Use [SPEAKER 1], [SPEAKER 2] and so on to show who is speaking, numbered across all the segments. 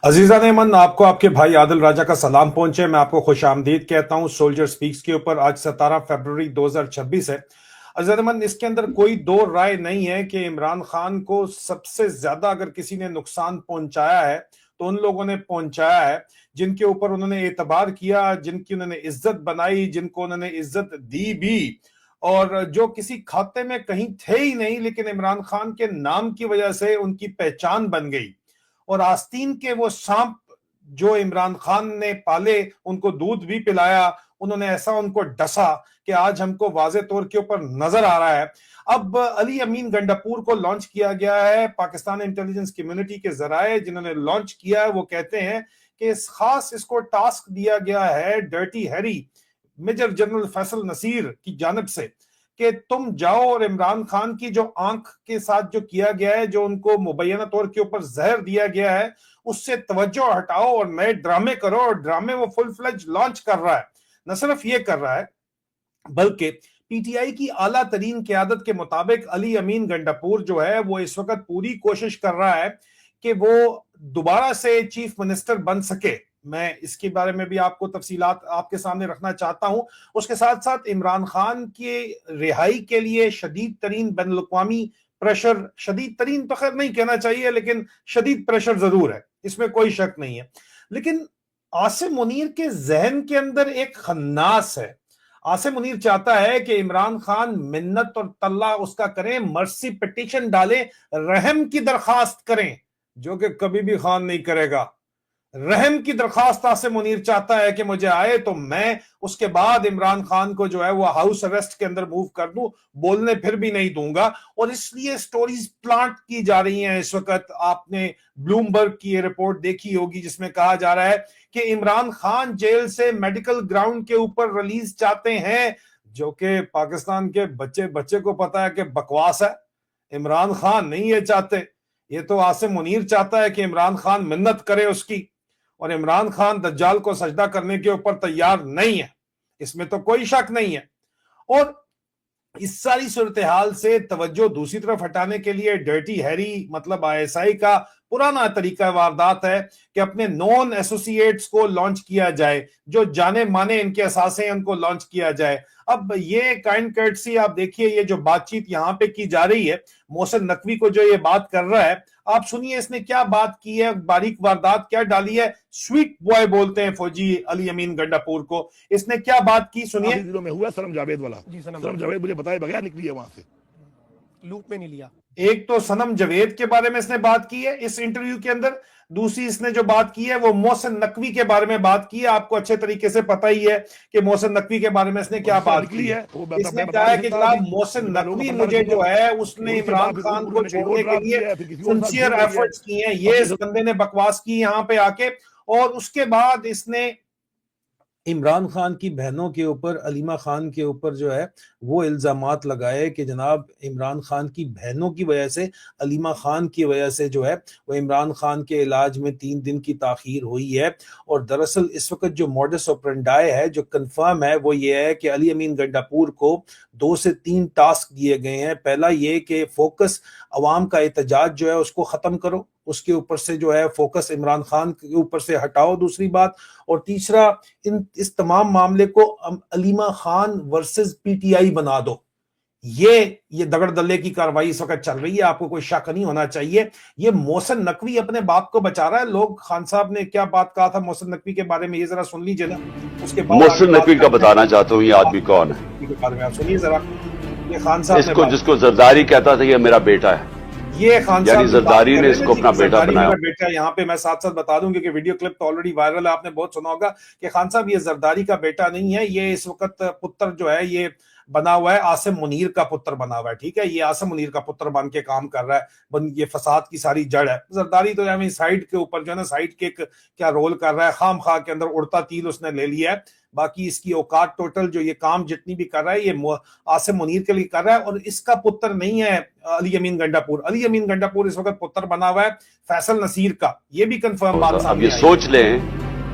[SPEAKER 1] अजीजा ने मन आपको आपके भाई आदिल राजा का सलाम पहुंचे। मैं आपको खुश आमदीद कहता हूं सोल्जर स्पीक्स के ऊपर। आज 17 फरवरी 2026 है। अजीजा ने मन, इसके अंदर कोई दो राय नहीं है कि इमरान खान को सबसे ज्यादा अगर किसी ने नुकसान पहुंचाया है तो उन लोगों ने पहुंचाया है जिनके ऊपर उन्होंने एतबार किया, जिनकी उन्होंने इज्जत बनाई, जिनको उन्होंने इज्जत दी भी, और जो किसी खाते में कहीं थे ही नहीं लेकिन इमरान खान के नाम की वजह से उनकी पहचान बन गई। और आस्तीन के वो सांप जो इमरान खान ने पाले, उनको दूध भी पिलाया, उन्होंने ऐसा उनको डसा कि आज हमको वाज़े तौर के ऊपर नजर आ रहा है। अब अली अमीन गंडापुर को लॉन्च किया गया है पाकिस्तान इंटेलिजेंस कम्युनिटी के जराए जिन्होंने लॉन्च किया है। वो कहते हैं कि इस खास इसको टास्क दिया गया है Dirty Harry major general Faisal Naseer की जानिब से कि तुम जाओ और इमरान खान की जो आंख के साथ जो किया गया है, जो उनको मुबैना तौर के ऊपर जहर दिया गया है, उससे तवज्जो हटाओ और नए ड्रामे करो। और ड्रामे वो फुल फ्लेज लॉन्च कर रहा है। न सिर्फ ये कर रहा है बल्कि पीटीआई की आला तरीन क़यादत के मुताबिक अली अमीन गंडापुर जो है वो इस वक्त पूरी कोशिश कर रहा है कि वो दोबारा से चीफ मिनिस्टर बन सके। मैं इसके बारे में भी आपको तफसीलात आपके सामने रखना चाहता हूं। उसके साथ साथ इमरान खान की रिहाई के लिए शदीद तरीन बैनुल अक़वामी प्रेशर, शदीद तरीन तो खैर नहीं कहना चाहिए लेकिन शदीद प्रेशर जरूर है, इसमें कोई शक नहीं है। लेकिन आसिम मुनीर के जहन के अंदर एक खन्नास है। आसिम मुनीर चाहता है कि इमरान खान मिन्नत और तल्ला उसका करें, मर्सी पिटीशन डालें, रहम की दरखास्त करें, जो कि कभी भी खान नहीं करेगा। रहम की दरखास्त आसिम मुनीर चाहता है कि मुझे आए तो मैं उसके बाद इमरान खान को जो है वो हाउस अरेस्ट के अंदर मूव कर दूं, बोलने फिर भी नहीं दूंगा। और इसलिए स्टोरीज प्लांट की जा रही हैं इस वक्त। आपने ब्लूमबर्ग की ये रिपोर्ट देखी होगी जिसमें कहा जा रहा है कि इमरान खान जेल से मेडिकल ग्राउंड के ऊपर रिलीज चाहते हैं, जो कि पाकिस्तान के बच्चे बच्चे को पता है कि बकवास है। इमरान खान नहीं ये चाहते, ये तो आसिम मुनीर चाहता है कि इमरान खान मिन्नत करे उसकी, और इमरान खान दज्जाल को सजदा करने के ऊपर तैयार नहीं है, इसमें तो कोई शक नहीं है। और इस सारी सूरत हाल से तवज्जो दूसरी तरफ हटाने के लिए डर्टी हैरी मतलब आईएसआई का पुराना तरीका वारदात है कि अपने नॉन एसोसिएट्स को लॉन्च किया जाए, जो जाने माने इनके असासे हैं उनको लॉन्च किया जाए। अब ये काइंड कर्टसी आप देखिए, ये जो बातचीत यहाँ पे की जा रही है, मोहसिन नकवी को जो ये बात कर रहा है, आप सुनिए इसने क्या बात की है, बारीक वारदात क्या डाली है। स्वीट बॉय बोलते हैं फौजी अली अमीन गंडापुर को, इसने क्या बात की सुनिए।
[SPEAKER 2] दिनों में हुआ सनम जावेद वाला जी, सनम जावेद मुझे बताए बगैर निकली है वहां से,
[SPEAKER 3] लूप में नहीं लिया।
[SPEAKER 1] एक तो सनम जावेद के बारे में इसने बात की है इस इंटरव्यू के अंदर, दूसरी इसने जो बात की है वो मोहसिन नकवी के बारे में बात की है। आपको अच्छे तरीके से पता ही है कि मोहसिन नकवी के बारे में इसने क्या बात की है। इसने कहा है कि जनाब मोहसिन नकवी मुझे जो है उसने इमरान खान को छोड़ने के लिए सिंसियर एफर्ट्स किए हैं, ये इस बंदे ने बकवास की यहाँ पे आके। और उसके बाद इसने इमरान खान की बहनों के ऊपर, अलीमा खान के ऊपर जो है वो इल्जामात लगाए कि जनाब इमरान खान की बहनों की वजह से, अलीमा खान की वजह से जो है वो इमरान खान के इलाज में 3 दिन की ताखीर हुई है। और दरअसल इस वक्त जो मॉडस ऑपरेंडाई है, जो कंफर्म है, वो ये है कि अली अमीन गंडापुर को 2 से 3 टास्क दिए गए हैं। पहला ये कि फोकस अवाम का एहतजाज जो है उसको ख़त्म करो, उसके ऊपर से जो है फोकस इमरान खान के ऊपर से हटाओ, दूसरी बात। और तीसरा, इस तमाम मामले को अलीमा खान वर्सेस पीटीआई बना दो। ये दगड़ दल्ले की कार्रवाई इस वक्त चल रही है, आपको कोई शक नहीं होना चाहिए। ये मोहसिन नकवी अपने बाप को बचा रहा है। लोग, खान साहब ने क्या बात कहा था मोहसिन नकवी के बारे में, ये जरा सुन लीजिए ना। उसके बाद
[SPEAKER 4] मोहसिन नकवी का बताना चाहता हूँ ये आदमी कौन है।
[SPEAKER 1] आप सुनिए जरा, ये खान साहब
[SPEAKER 4] इसको जिसको जरदारी कहता था ये मेरा बेटा है,
[SPEAKER 1] ये खान साहब
[SPEAKER 4] जरदारी ने इसको अपना बेटा बनाया।
[SPEAKER 1] बेटा यहाँ पे मैं साथ साथ बता दूं क्योंकि वीडियो क्लिप तो ऑलरेडी वायरल है, आपने बहुत सुना होगा कि खान साहब ये जरदारी का बेटा नहीं है। ये इस वक्त पुत्र जो है ये बना हुआ है, आसिम मुनीर का पुत्र बना हुआ है। ठीक है, ये आसिम मुनीर का पुत्र बन के काम कर रहा है। ये फसाद की सारी जड़ है। जरदारी तो यानी साइड के ऊपर जो है ना, साइड के क्या रोल कर रहा है, खाम खा के अंदर उड़ता तील उसने ले लिया है। बाकी इसकी औकात टोटल जो ये काम जितनी भी कर रहा है ये आसिम मुनीर के लिए कर रहा है। और इसका पुत्र नहीं है अली अमीन गंडापुर। अली अमीन गंडापुर इस वक्त पुत्र बना हुआ है फैसल नसीर का। ये भी कंफर्म बात।
[SPEAKER 4] अब ये सोच लें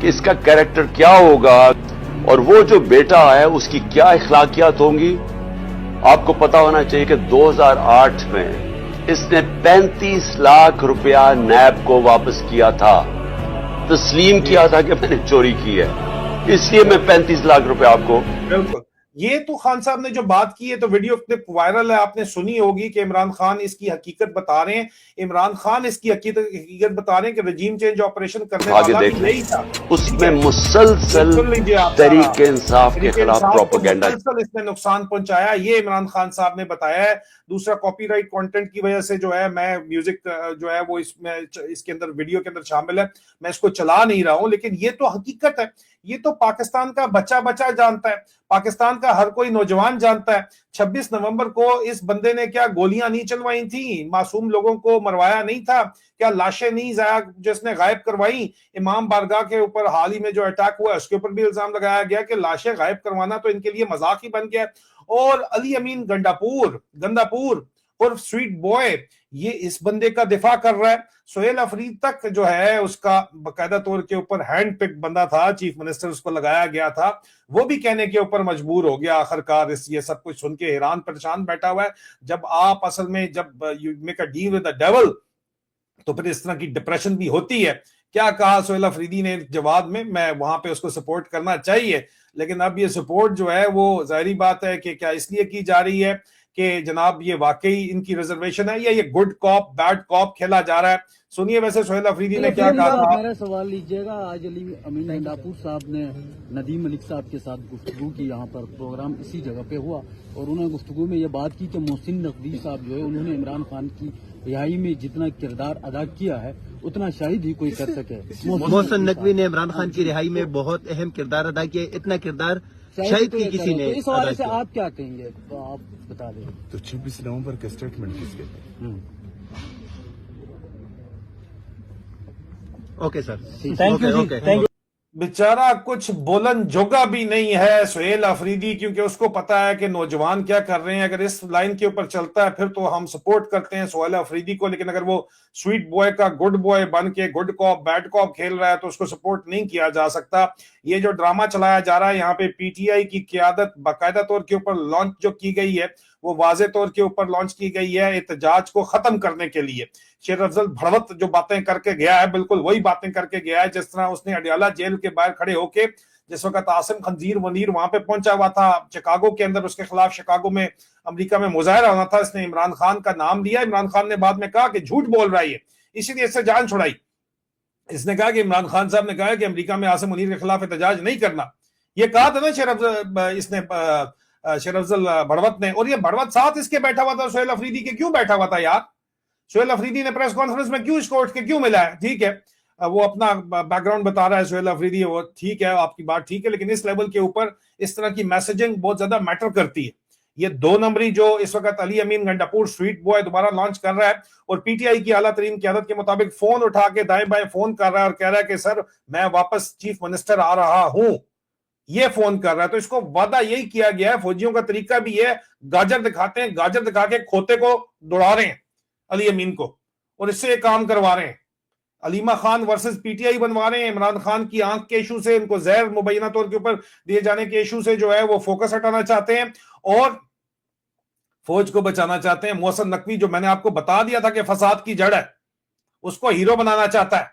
[SPEAKER 4] कि इसका कैरेक्टर क्या होगा और वो जो बेटा है उसकी क्या इखलाकियात होंगी। आपको पता होना चाहिए कि 2008 में इसने 35 लाख रुपया नैब को वापस किया था। तस्लीम किया था कि मैंने चोरी की है, इसलिए मैं 35 लाख रुपए आपको।
[SPEAKER 1] बिल्कुल, ये तो खान साहब ने जो बात की है तो वीडियो क्लिप वायरल है, आपने सुनी होगी कि इमरान खान इसकी हकीकत बता रहे हैं। इमरान खान इसकी हकीकत बता रहे हैं कि रजीम चेंज ऑपरेशन करने
[SPEAKER 4] आगे
[SPEAKER 1] वाला भी
[SPEAKER 4] देख
[SPEAKER 1] यही था।
[SPEAKER 4] उसमें मुसलसल
[SPEAKER 1] सुन लीजिए आप,
[SPEAKER 4] तहरीक इंसाफ के
[SPEAKER 1] तहरीक
[SPEAKER 4] खिलाफ
[SPEAKER 1] इंसाफ को
[SPEAKER 4] प्रोपेगेंडा।
[SPEAKER 1] मुसलसल इसने नुकसान पहुंचाया, ये इमरान खान साहब ने बताया है। दूसरा, कॉपीराइट कंटेंट की वजह से जो है मैं म्यूजिक जो है वो इसमें इसके अंदर वीडियो के अंदर शामिल है, मैं इसको चला नहीं रहा हूं, लेकिन ये तो हकीकत है, ये तो पाकिस्तान का बच्चा बच्चा जानता है, पाकिस्तान का हर कोई नौजवान जानता है। 26 नवंबर को इस बंदे ने क्या गोलियां नहीं चलवाई थी, मासूम लोगों को मरवाया नहीं था क्या, लाशें नहीं जाया जिसने गायब करवाई। इमाम बारगाह के ऊपर हाल ही में जो अटैक हुआ उसके ऊपर भी इल्जाम लगाया गया कि लाशें गायब करवाना तो इनके लिए मजाक ही बन गया। और अली अमीन गंडापुर और स्वीट बॉय, ये इस बंदे का दिफा कर रहा है। सोहेल अफरीदी तक जो है उसका बकायदा तौर के ऊपर हैंड पिक बंदा था, चीफ मिनिस्टर उसको लगाया गया था, वो भी कहने के ऊपर मजबूर हो गया आखिरकार। ये सब कुछ सुन के हैरान परेशान बैठा हुआ है। जब आप असल में जब you make a deal with the devil तो फिर इस तरह की डिप्रेशन भी होती है। क्या कहा सोहेल अफरीदी ने जवाब में, मैं वहां पे उसको सपोर्ट करना चाहिए, लेकिन अब ये सपोर्ट जो है वो जाहिर बात है कि क्या इसलिए की जा रही है कि जनाब ये वाकई इनकी रिजर्वेशन है या ये गुड कॉप बैड कॉप खेला जा रहा है। सुनिए वैसे सोहेल अफरीदी ने क्या कहा था।
[SPEAKER 5] मेरा सवाल लीजिएगा, आज अली अमीन गंडापुर साहब ने नदीम मलिक साहब के साथ गुफ्तगू की, यहाँ पर प्रोग्राम इसी जगह पे हुआ और उन्होंने गुफ्तगू में ये बात की कि मोहसिन नकवी साहब जो है उन्होंने इमरान खान की रिहाई में जितना किरदार अदा किया है उतना शायद ही कोई कर सके।
[SPEAKER 6] मोहसिन नकवी ने इमरान खान की रिहाई में बहुत अहम किरदार अदा किया, इतना किरदार शायद ही किसी ने।
[SPEAKER 5] इस हवाले से आप क्या कहेंगे, तो आप बता दें।
[SPEAKER 2] तो 26 नवंबर का स्टेटमेंट किसके?
[SPEAKER 6] Okay sir,
[SPEAKER 5] thank you, thank you.
[SPEAKER 1] बेचारा कुछ बोलन जोगा भी नहीं है सोहेल अफरीदी, क्योंकि उसको पता है कि नौजवान क्या कर रहे हैं। अगर इस लाइन के ऊपर चलता है फिर तो हम सपोर्ट करते हैं सोहेल अफरीदी को, लेकिन अगर वो स्वीट बॉय का गुड बॉय बन के गुड कॉप बैड कॉप खेल रहा है तो उसको सपोर्ट नहीं किया जा सकता। ये जो ड्रामा चलाया जा रहा है यहाँ पे पीटीआई की क़यादत बाकायदा तौर के ऊपर लॉन्च जो की गई है वो वाज़े तौर के ऊपर लॉन्च की गई है एहतजाज को खत्म करने के लिए। शेर अफजल भड़वत जो बातें करके गया है बिल्कुल वही बातें करके गया है जिस तरह उसने अडियाला जेल के बाहर खड़े होके, जिस वक्त आसिम खंजीर वनीर वहां पे पहुंचा हुआ था शिकागो के अंदर, उसके खिलाफ शिकागो में अमेरिका में मुजाहरा होना था, इसने इमरान खान का नाम लिया। इमरान खान ने बाद में कहा कि झूठ बोल रहा है, इसीलिए इससे जान छुड़ाई। इसने कहा कि इमरान खान साहब ने कहा कि अमेरिका में आसिम मुनीर के खिलाफ एहतजाज नहीं करना, ये कहा था ना शेर अफजल भड़वत ने। और ये भड़वत साथ इसके बैठा हुआ था सोहेल अफरीदी के, क्यों बैठा हुआ था यार? सोहेल अफरीदी ने प्रेस कॉन्फ्रेंस में क्यों इसको उठ के क्यों मिला है? ठीक है, वो अपना बैकग्राउंड बता रहा है सोहेल अफरीदी, वो ठीक है, आपकी बात ठीक है, लेकिन इस लेवल के ऊपर इस तरह की मैसेजिंग बहुत ज्यादा मैटर करती है। ये 2 नंबरी जो इस वक्त अली अमीन गंडापुर स्वीट बॉय दोबारा लॉन्च कर रहा है और पीटीआई की आला तरीन क़यादत के मुताबिक फोन उठा के दाएं बाएं फोन कर रहा है और कह रहा है कि सर मैं वापस चीफ मिनिस्टर आ रहा हूं, ये फोन कर रहा है। तो इसको वादा यही किया गया है। फौजियों का तरीका भी है, गाजर दिखाते हैं, गाजर दिखा के खोते को दौड़ा रहे हैं अली अमीन को और इससे काम करवा रहे हैं। अलीमा खान वर्सेस पीटीआई बनवा रहे हैं। इमरान खान की आंख के इशू से, इनको जहर मुबैना तौर के ऊपर दिए जाने के इशू से जो है वो फोकस हटाना चाहते हैं और फौज को बचाना चाहते हैं। मोहसिन नकवी जो मैंने आपको बता दिया था कि फसाद की जड़ है, उसको हीरो बनाना चाहता है।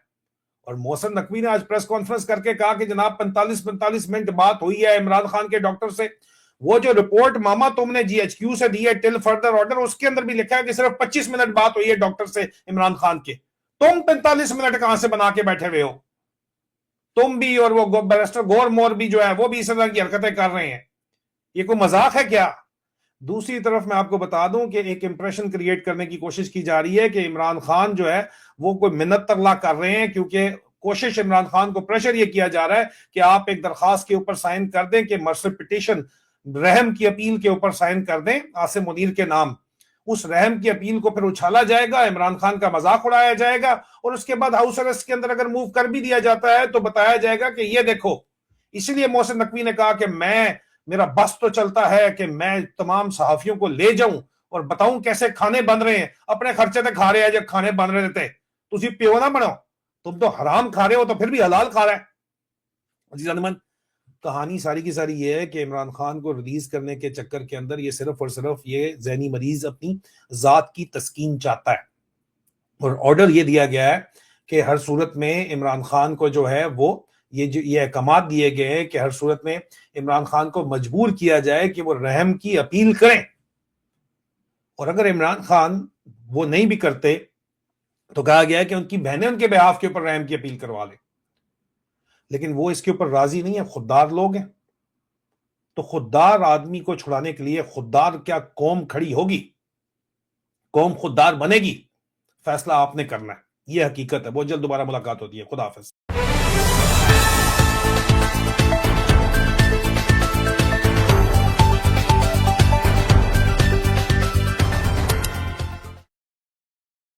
[SPEAKER 1] और मोहसिन नकवी ने आज प्रेस कॉन्फ्रेंस करके कहा कि जनाब 45 मिनट बात हुई है इमरान खान के डॉक्टर से, वो जो रिपोर्ट मामा तुमने जीएचक्यू से दी है टिल फर्दर ऑर्डर, उसके अंदर भी लिखा है कि सिर्फ 25 मिनट बात हुई है डॉक्टर से इमरान खान के। तुम 45 मिनट कहां से बना के बैठे हुए हो? तुम भी और वो बैरिस्टर गौर मोर भी जो है वो भी इस तरह की हरकतें कर रहे हैं, ये कोई मजाक है क्या? दूसरी तरफ मैं आपको बता दूं कि एक इंप्रेशन क्रिएट करने की कोशिश की जा रही है कि इमरान खान जो है वो कोई मिन्नत तरला कर रहे हैं, क्योंकि कोशिश इमरान खान को प्रेशर ये किया जा रहा है कि आप एक दरखास्त के ऊपर साइन कर दें कि मर्सी पिटीशन रहम की अपील के ऊपर साइन कर दें आसिम मुनीर के नाम। उस रहम की अपील को फिर उछाला जाएगा, इमरान खान का मजाक उड़ाया जाएगा और उसके बाद हाउस अरेस्ट के अंदर अगर मूव कर भी दिया जाता है तो बताया जाएगा कि ये देखो। इसलिए मोहसिन नकवी ने कहा कि मेरा बस तो चलता है कि मैं तमाम सहाफियों को ले जाऊं और बताऊं कैसे खाने बन रहे हैं, अपने खर्चे तक खा रहे हैं जब खाने बन रहे थे। तुसी प्यो ना बनो, तुम तो हराम खा रहे हो तो फिर भी हलाल खा रहे हैं। कहानी सारी की सारी ये है कि इमरान खान को रिलीज करने के चक्कर के अंदर ये सिर्फ और सिर्फ ये ज़हनी मरीज अपनी जात की तस्कीन चाहता है और ऑर्डर ये दिया गया है کہ ہر صورت میں عمران خان کو جو ہے وہ یہ احکامات دیے گئے ہیں کہ ہر صورت میں عمران خان کو مجبور کیا جائے کہ وہ رحم کی اپیل کریں، اور اگر عمران خان وہ نہیں بھی کرتے تو کہا گیا ہے کہ ان کی بہنیں ان کے بہاف کے اوپر رحم کی اپیل کروا لیں، لیکن وہ اس کے اوپر راضی نہیں ہے، خوددار لوگ ہیں۔ تو خوددار آدمی کو چھڑانے کے لیے خوددار کیا قوم کھڑی ہوگی، قوم خوددار بنے گی، فیصلہ آپ نے کرنا ہے، یہ حقیقت ہے۔ بہت جلد دوبارہ ملاقات ہوتی ہے، خدا حافظ۔